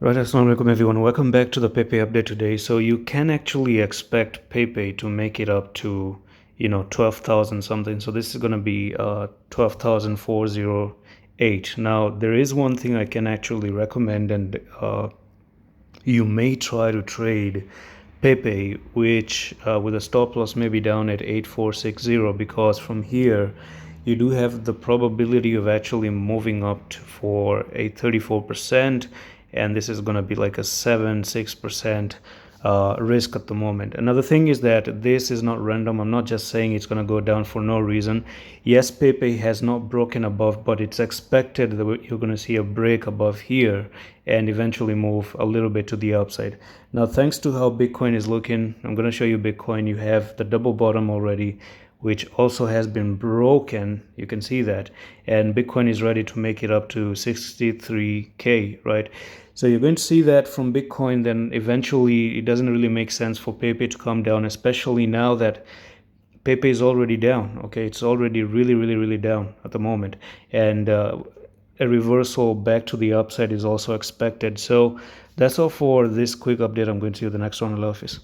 Right, assalamu alaikum everyone. Welcome back to the Pepe update today. So you can actually expect Pepe to make it up to 12,000 something. So this is going to be 12,408. Now there is one thing I can actually recommend, and you may try to trade Pepe, which with a stop loss maybe down at 8460, because from here you do have the probability of actually moving up for a 34%, and this is going to be like a 7-6% risk at the moment. Another thing is that this is not random. I'm not just saying it's going to go down for no reason. Yes, Pepe has not broken above, but it's expected that you're going to see a break above here and eventually move a little bit to the upside. Now, thanks to how Bitcoin is looking, I'm going to show you Bitcoin. You have the double bottom already, which also has been broken. You can see that, and Bitcoin is ready to make it up to 63k, right? So you're going to see that from Bitcoin. Then eventually it doesn't really make sense for Pepe to come down, especially now that Pepe is already down. Okay, it's already really down at the moment, and a reversal back to the upside is also expected. So that's all for this quick update. I'm going to see you the next one. I love this.